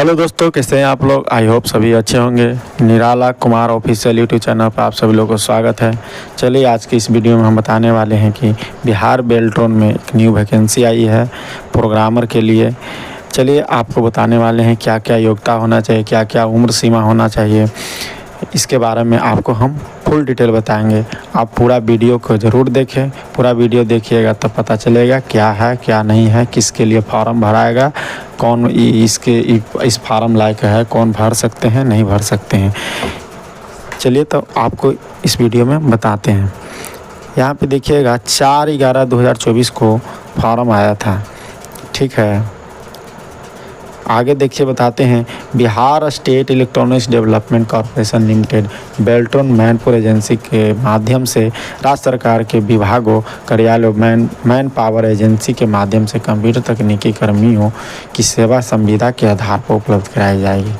Hello दोस्तों, कैसे हैं आप लोग। आई होप सभी अच्छे होंगे। निराला कुमार ऑफिशियल यूट्यूब चैनल पर आप सभी लोगों को स्वागत है। चलिए आज की इस वीडियो में हम बताने वाले हैं कि बिहार बेल्ट्रॉन में एक न्यू वैकेंसी आई है प्रोग्रामर के लिए। चलिए आपको बताने वाले हैं क्या क्या योग्यता होना चाहिए, क्या क्या उम्र सीमा होना चाहिए, इसके बारे में आपको हम फुल डिटेल बताएंगे। आप पूरा वीडियो को ज़रूर देखें। पूरा वीडियो देखिएगा तब पता चलेगा क्या है क्या नहीं है, किसके लिए फॉर्म भराएगा, कौन इस फार्म लायक है, कौन भर सकते हैं नहीं भर सकते हैं। चलिए तो आपको इस वीडियो में बताते हैं। यहाँ पे देखिएगा 4/11/2024 को फॉर्म आया था, ठीक है। आगे देखिए बताते हैं। Bihar state electronics development corporation limited Beltron Mainpur agency के माध्यम से राज्य सरकार के विभागों कार्यालयों मैन पावर एजेंसी के माध्यम से कंप्यूटर तकनीकी कर्मियों की सेवा संविदा के आधार पर उपलब्ध कराई जाएगी,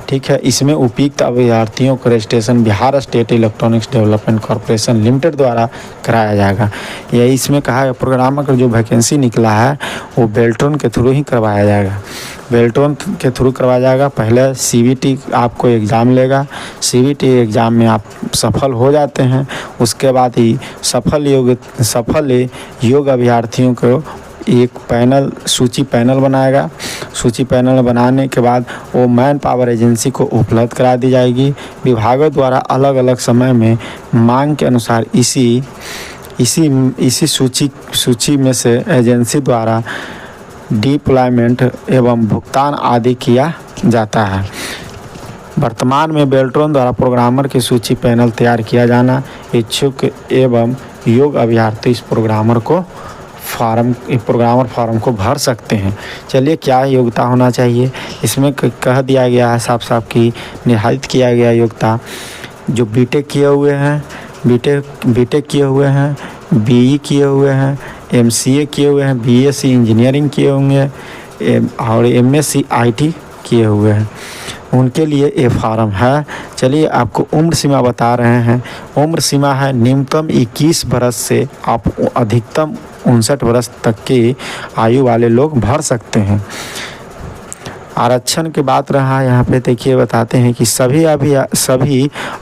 ठीक है। इसमें उपयुक्त अभ्यर्थियों को registration Bihar state electronics development corporation limited द्वारा कराया जाएगा। यही इसमें कहा है प्रोग्रामर का जो वैकेंसी निकला है वो बेल्ट्रॉन के थ्रू ही करवाया जाएगा। बेल्ट्रॉन के थ्रू करवाया जाएगा। पहले CVT आपको एग्ज़ाम लेगा। CVT एग्ज़ाम में आप सफल हो जाते हैं, उसके बाद ही सफल योग्य अभ्यर्थियों को एक सूची पैनल बनाएगा। सूची पैनल बनाने के बाद वो मैन पावर एजेंसी को उपलब्ध करा दी जाएगी। विभागों द्वारा अलग अलग समय में मांग के अनुसार इसी सूची में से एजेंसी द्वारा डिप्लॉयमेंट एवं भुगतान आदि किया जाता है। वर्तमान में बेल्ट्रॉन द्वारा प्रोग्रामर की सूची पैनल तैयार किया जाना। इच्छुक एवं योग्य अभ्यर्थी इस प्रोग्रामर फॉर्म को भर सकते हैं। चलिए क्या योग्यता होना चाहिए इसमें कह दिया गया है, साफ साफ की निर्धारित किया गया योग्यता। जो बीटेक किए हुए हैं, BE किए हुए हैं, MCA किए हुए हैं, BSc इंजीनियरिंग किए होंगे और MSc IT किए हुए हैं, उनके लिए ये फार्म है। चलिए आपको उम्र सीमा बता रहे हैं। उम्र सीमा है न्यूनतम 21 वर्ष से आप अधिकतम 59 वर्ष तक की आयु वाले लोग भर सकते हैं। आरक्षण की बात रहा यहाँ पे, देखिए बताते हैं कि सभी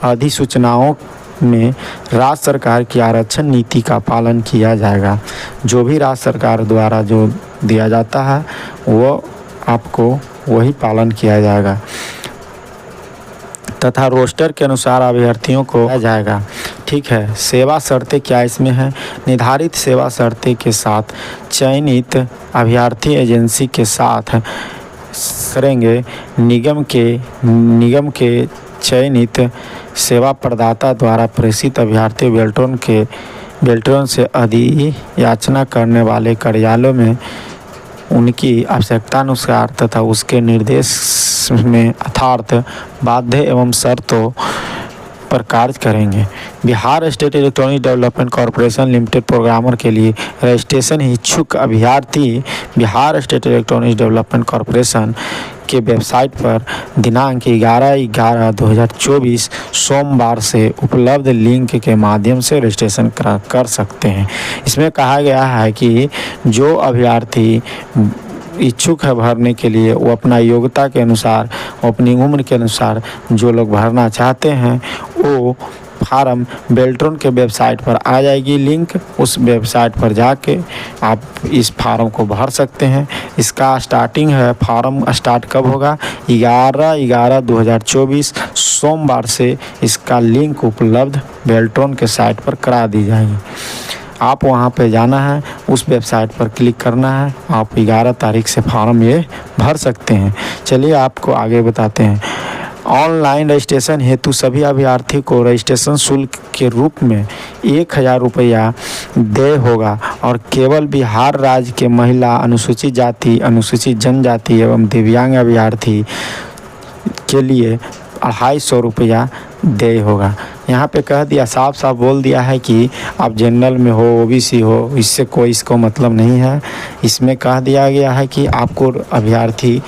अधिसूचनाओं में राज्य सरकार की आरक्षण नीति का पालन किया जाएगा। जो भी राज्य सरकार द्वारा जो दिया जाता है वो आपको वही पालन किया जाएगा तथा रोस्टर के अनुसार अभ्यर्थियों को दिया जाएगा, ठीक है। सेवा शर्तें क्या इसमें है। निर्धारित सेवा शर्तें के साथ चयनित अभ्यर्थी एजेंसी के साथ करेंगे। निगम के चयनित सेवा प्रदाता द्वारा प्रेषित अभ्यर्थी बेल्ट्रॉन से अधियाचना करने वाले कार्यालयों में उनकी आवश्यकता अनुसार तथा उसके निर्देश में यथार्थ बाध्य एवं शर्तों पर कार्य करेंगे। Bihar state electronic development corporation limited programmer के लिए रजिस्ट्रेशन इच्छुक अभ्यर्थी Bihar state electronic development corporation के वेबसाइट पर दिनांक 11/11/2024 सोमवार से उपलब्ध लिंक के माध्यम से रजिस्ट्रेशन कर सकते हैं। इसमें कहा गया है कि जो अभ्यर्थी इच्छुक है भरने के लिए वो अपना योग्यता के अनुसार, अपनी उम्र के अनुसार जो लोग भरना चाहते हैं वो फार्म बेल्ट्रॉन के वेबसाइट पर आ जाएगी लिंक। उस वेबसाइट पर जाके आप इस फार्म को भर सकते हैं। इसका स्टार्टिंग है, फार्म स्टार्ट कब होगा 11/11/2024 सोमवार से इसका लिंक उपलब्ध बेल्ट्रॉन के साइट पर करा दी जाएगी। आप वहां पे जाना है, उस वेबसाइट पर क्लिक करना है, आप 11 तारीख से फार्म ये भर सकते हैं। चलिए आपको आगे बताते हैं। ऑनलाइन रजिस्ट्रेशन हेतु सभी अभ्यर्थी को रजिस्ट्रेशन शुल्क के रूप में 1000 रुपया देय होगा और केवल बिहार राज्य के महिला, अनुसूचित जाति, अनुसूचित जनजाति एवं दिव्यांग अभ्यर्थी के लिए 250 रुपया देय होगा। यहाँ पे कह दिया, साफ बोल दिया है कि आप जनरल में हो, OBC हो, इससे कोई इसको मतलब नहीं है। इसमें कह दिया गया है कि आपको अभ्यर्थी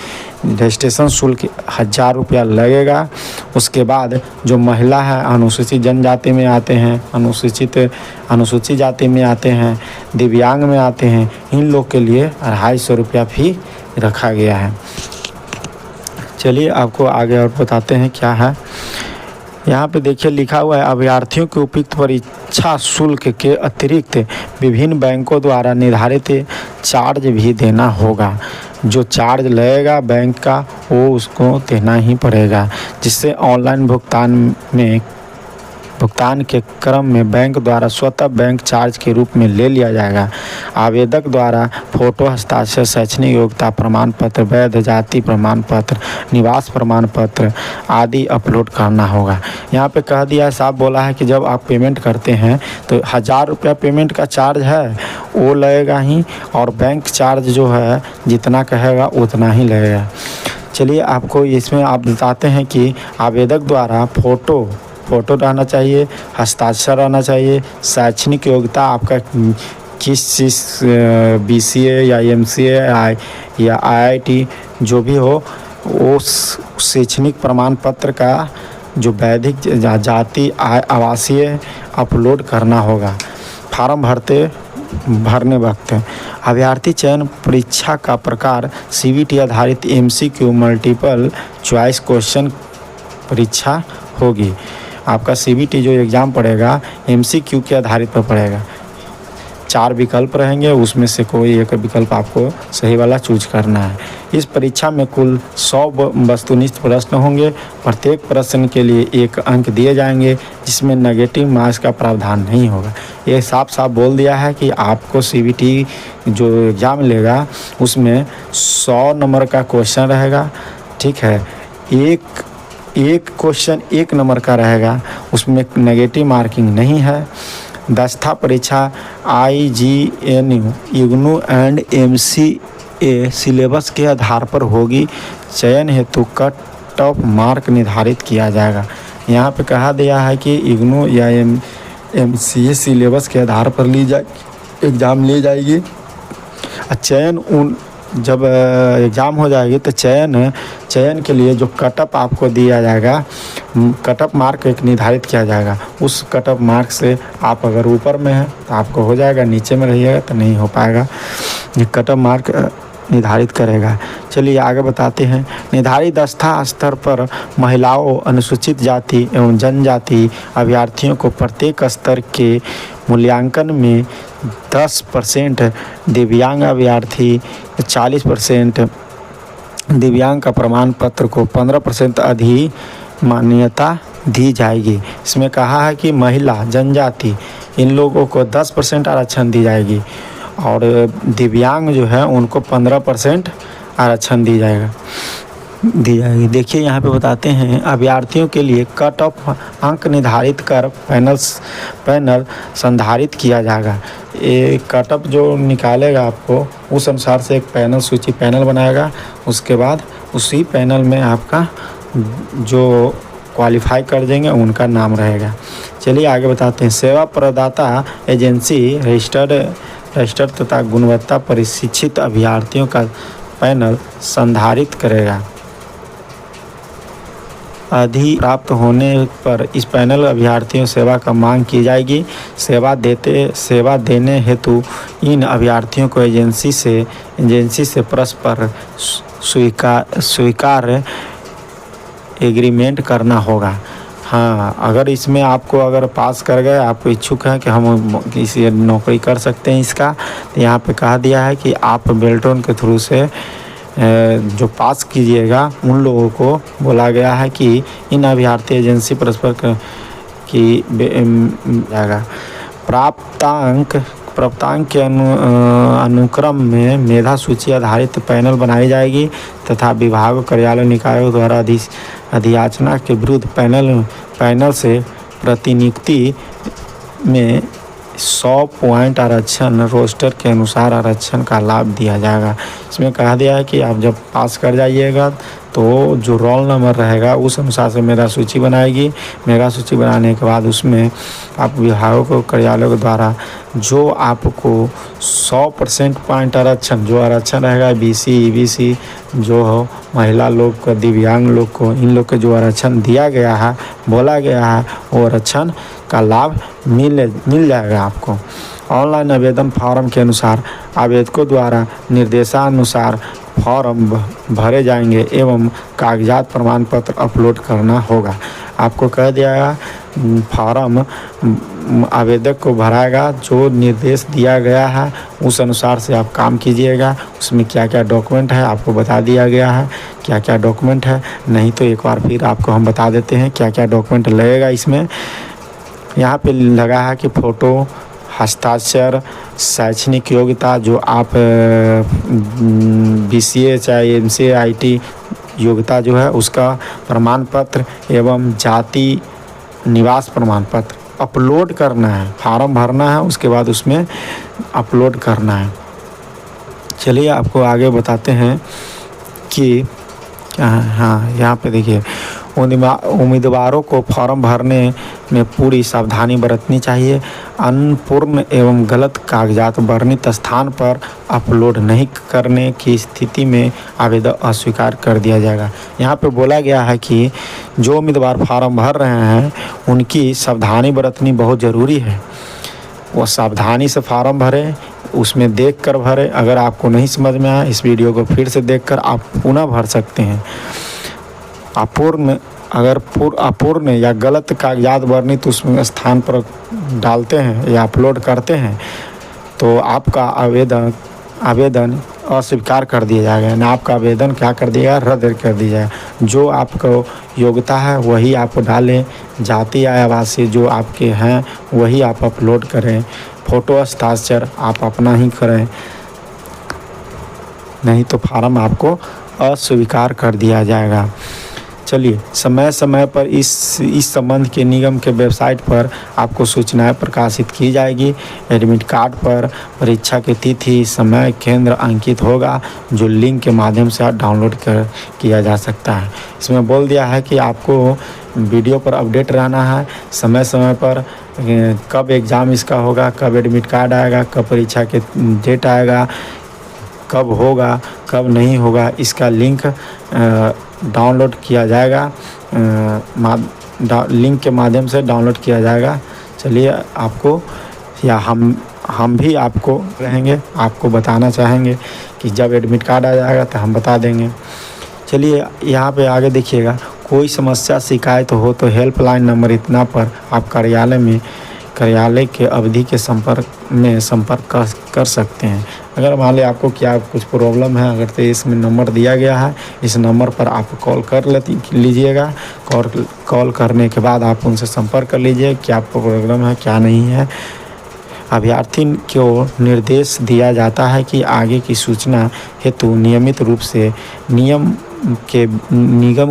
रजिस्ट्रेशन शुल्क 1000 रुपया लगेगा। उसके बाद जो महिला है, अनुसूचित जनजाति में आते हैं, अनुसूचित जाति में आते हैं, दिव्यांग में आते हैं, इन लोग के लिए 250 रुपया फी रखा गया है। चलिए आपको आगे और बताते हैं क्या है। यहाँ पे देखिए लिखा हुआ है, अभ्यर्थियों को उपयुक्त परीक्षा शुल्क के अतिरिक्त विभिन्न बैंकों द्वारा निर्धारित चार्ज भी देना होगा। जो चार्ज लगेगा बैंक का वो उसको देना ही पड़ेगा, जिससे ऑनलाइन भुगतान के क्रम में बैंक द्वारा स्वतः बैंक चार्ज के रूप में ले लिया जाएगा। आवेदक द्वारा फोटो, हस्ताक्षर, शैक्षणिक योग्यता प्रमाण पत्र, वैध जाति प्रमाण पत्र, निवास प्रमाण पत्र आदि अपलोड करना होगा। यहाँ पे कह दिया है, साफ बोला है कि जब आप पेमेंट करते हैं तो 1000 रुपया पेमेंट का चार्ज है वो लगेगा ही, और बैंक चार्ज जो है जितना कहेगा उतना ही लगेगा। चलिए आपको इसमें आप बताते हैं कि आवेदक द्वारा फोटो रहना चाहिए, हस्ताक्षर रहना चाहिए, शैक्षणिक योग्यता आपका किस चीज़ BCA या MCA या IIT जो भी हो, वो शैक्षणिक प्रमाण पत्र का जो वैधिक जाति आवासीय अपलोड करना होगा। फार्म भरने वक्त अभ्यर्थी चयन परीक्षा का प्रकार CBT आधारित MCQ मल्टीपल चॉइस क्वेश्चन परीक्षा होगी। आपका CBT जो एग्ज़ाम पड़ेगा MCQ के आधारित पर पड़ेगा। 4 विकल्प रहेंगे, उसमें से कोई एक विकल्प आपको सही वाला चूज करना है। इस परीक्षा में कुल 100 वस्तुनिष्ठ प्रश्न होंगे। प्रत्येक प्रश्न के लिए 1 अंक दिए जाएंगे, जिसमें नेगेटिव मार्क्स का प्रावधान नहीं होगा। ये साफ साफ बोल दिया है कि आपको CBT जो एग्ज़ाम लेगा उसमें 100 नंबर का क्वेश्चन रहेगा, ठीक है। एक क्वेश्चन 1 नंबर का रहेगा, उसमें नेगेटिव मार्किंग नहीं है। दस्ता परीक्षा IGNU, IGNOU and MCA syllabus के आधार पर होगी। चयन हेतु कट ऑफ मार्क निर्धारित किया जाएगा। यहाँ पे कहा दिया है कि IGNOU या MCA सिलेबस के आधार पर एग्ज़ाम ली जाएगी। चयन जब एग्ज़ाम हो जाएगी तो चयन के लिए जो कटअप आपको दिया जाएगा, कटअप मार्क एक निर्धारित किया जाएगा। उस कटअप मार्क से आप अगर ऊपर में है तो आपको हो जाएगा, नीचे में रहिएगा तो नहीं हो पाएगा। ये कटअप मार्क निर्धारित करेगा। चलिए आगे बताते हैं। निर्धारित दस्ता स्तर पर महिलाओं, अनुसूचित जाति एवं जनजाति अभ्यर्थियों को प्रत्येक स्तर के मूल्यांकन में 10% दिव्यांग अभ्यर्थी, 40% दिव्यांग का प्रमाण पत्र को 15% अधिमान्यता दी जाएगी। इसमें कहा है कि महिला, जनजाति इन लोगों को 10% आरक्षण दी जाएगी और दिव्यांग जो है उनको 15% आरक्षण दी जाएगी। देखिए यहाँ पे बताते हैं, अभ्यर्थियों के लिए कट ऑफ अंक निर्धारित कर पैनल संधारित किया जाएगा। ये कट ऑफ जो निकालेगा आपको उस अनुसार से एक पैनल बनाएगा। उसके बाद उसी पैनल में आपका जो क्वालिफाई कर देंगे उनका नाम रहेगा। चलिए आगे बताते हैं। सेवा प्रदाता एजेंसी रजिस्टर्ड तथा गुणवत्ता प्रशिक्षित अभ्यर्थियों का पैनल संधारित करेगा। अधि प्राप्त होने पर इस पैनल अभ्यर्थियों सेवा का मांग की जाएगी। सेवा देने हेतु इन अभ्यर्थियों को एजेंसी से परस्पर स्वीकार एग्रीमेंट करना होगा। हाँ, अगर इसमें आपको अगर पास कर गए, आपको इच्छुक हैं कि हम किसी नौकरी कर सकते हैं इसका, तो यहाँ पे कहा दिया है कि आप बेल्ट्रॉन के थ्रू से जो पास कीजिएगा उन लोगों को बोला गया है कि इन अभ्यर्थी एजेंसी परस्पर की जाएगा। प्राप्तांक के अनुक्रम में मेधा सूची आधारित पैनल बनाई जाएगी तथा विभाग, कार्यालय, निकायों द्वारा अधियाचना के विरुद्ध पैनल से प्रतिनियुक्ति में 100 पॉइंट आरक्षण रोस्टर के अनुसार आरक्षण का लाभ दिया जाएगा। इसमें कहा दिया है कि आप जब पास कर जाइएगा तो जो रोल नंबर रहेगा उस अनुसार से मेधा सूची बनाएगी। मेधा सूची बनाने के बाद उसमें आप विभागों को, कार्यालयों के द्वारा जो आपको 100% पॉइंट आरक्षण जो आरक्षण रहेगा, BC EBC जो हो, महिला लोग को, दिव्यांग लोग को, इन लोग के जो आरक्षण दिया गया है, बोला गया है, वो आरक्षण का लाभ मिल जाएगा आपको। ऑनलाइन आवेदन फॉर्म के अनुसार आवेदकों द्वारा निर्देशानुसार फॉर्म भरे जाएंगे एवं कागजात प्रमाण पत्र अपलोड करना होगा। आपको कह दिया गया फॉर्म आवेदक को भराएगा, जो निर्देश दिया गया है उस अनुसार से आप काम कीजिएगा। उसमें क्या क्या डॉक्यूमेंट है आपको बता दिया गया है, क्या क्या डॉक्यूमेंट है। नहीं तो एक बार फिर आपको हम बता देते हैं क्या क्या डॉक्यूमेंट लगेगा। इसमें यहाँ पे लगा है कि फ़ोटो, हस्ताक्षर, शैक्षणिक योग्यता जो आप BCA चाहे MCA IT योग्यता जो है उसका प्रमाण पत्र एवं जाति निवास प्रमाण पत्र अपलोड करना है। फार्म भरना है, उसके बाद उसमें अपलोड करना है। चलिए आपको आगे बताते हैं कि हाँ, यहाँ पे देखिए उम्मीदवारों को फॉर्म भरने में पूरी सावधानी बरतनी चाहिए। अनपूर्ण एवं गलत कागजात वर्णित स्थान पर अपलोड नहीं करने की स्थिति में आवेदन अस्वीकार कर दिया जाएगा। यहाँ पे बोला गया है कि जो उम्मीदवार फॉर्म भर रहे हैं उनकी सावधानी बरतनी बहुत ज़रूरी है। वो सावधानी से फॉर्म भरें, उसमें देख कर भरें। अगर आपको नहीं समझ में आया, इस वीडियो को फिर से देखकर आप पुनः भर सकते हैं। अपूर्ण या गलत कागजात वर्णित उसमें स्थान पर डालते हैं या अपलोड करते हैं तो आपका आवेदन अस्वीकार कर दिया जाएगा, यानी आपका आवेदन क्या कर दिया जाएगा, रद्द कर दिया जाएगा। जो आपको योग्यता है वही आप डालें, जाति या आवासीय जो आपके हैं वही आप अपलोड करें। फ़ोटो, हस्ताक्षर आप अपना ही करें, नहीं तो फार्म आपको अस्वीकार कर दिया जाएगा। चलिए, समय समय पर इस संबंध के निगम के वेबसाइट पर आपको सूचनाएं प्रकाशित की जाएगी। एडमिट कार्ड पर परीक्षा की तिथि, समय, केंद्र अंकित होगा, जो लिंक के माध्यम से डाउनलोड किया जा सकता है। इसमें बोल दिया है कि आपको वीडियो पर अपडेट रहना है, समय समय पर कब एग्ज़ाम इसका होगा, कब एडमिट कार्ड आएगा, कब परीक्षा के डेट आएगा, कब होगा, कब नहीं होगा, इसका लिंक डाउनलोड किया जाएगा, लिंक के माध्यम से डाउनलोड किया जाएगा। चलिए, आपको या हम भी आपको रहेंगे, आपको बताना चाहेंगे कि जब एडमिट कार्ड आ जाएगा तो हम बता देंगे। चलिए, यहाँ पे आगे देखिएगा, कोई समस्या शिकायत हो तो हेल्पलाइन नंबर इतना पर आप कार्यालय के अवधि के संपर्क कर सकते हैं। अगर मान लें आपको क्या कुछ प्रॉब्लम है, अगर तो इसमें नंबर दिया गया है, इस नंबर पर आप कॉल कर लीजिएगा। कॉल करने के बाद आप उनसे संपर्क कर लीजिए क्या प्रॉब्लम है, क्या नहीं है। अभ्यर्थी को निर्देश दिया जाता है कि आगे की सूचना हेतु नियमित रूप से निगम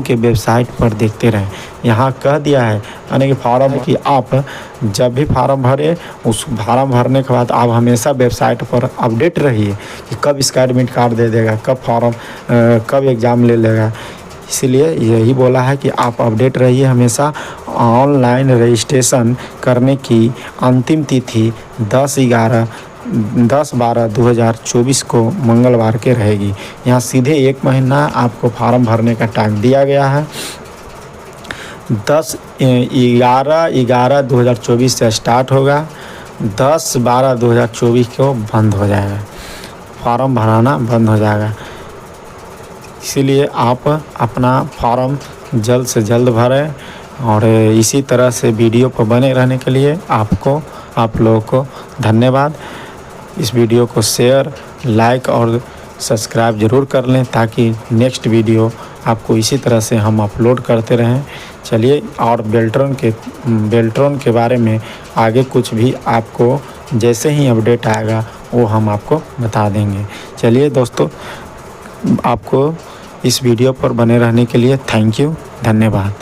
के वेबसाइट पर देखते रहें। यहाँ कह दिया है यानी कि फॉर्म कि आप जब भी फॉर्म भरें, उस फॉर्म भरने के बाद आप हमेशा वेबसाइट पर अपडेट रहिए कि कब इसका एडमिट कार्ड दे देगा, कब एग्ज़ाम ले लेगा। इसीलिए यही बोला है कि आप अपडेट रहिए हमेशा। ऑनलाइन रजिस्ट्रेशन करने की अंतिम तिथि 10/12/2024 को मंगलवार के रहेगी। यहाँ सीधे 1 महीना आपको फॉर्म भरने का टाइम दिया गया है। 10/11/2024 से स्टार्ट होगा, 10/12/2024 को बंद हो जाएगा, फॉर्म भराना बंद हो जाएगा। इसीलिए आप अपना फॉर्म जल्द से जल्द भरें। और इसी तरह से वीडियो पर बने रहने के लिए आप लोगों को धन्यवाद। इस वीडियो को शेयर, लाइक और सब्सक्राइब ज़रूर कर लें ताकि नेक्स्ट वीडियो आपको इसी तरह से हम अपलोड करते रहें। चलिए, और बेल्ट्रॉन के बारे में आगे कुछ भी आपको जैसे ही अपडेट आएगा वो हम आपको बता देंगे। चलिए दोस्तों, आपको इस वीडियो पर बने रहने के लिए थैंक यू, धन्यवाद।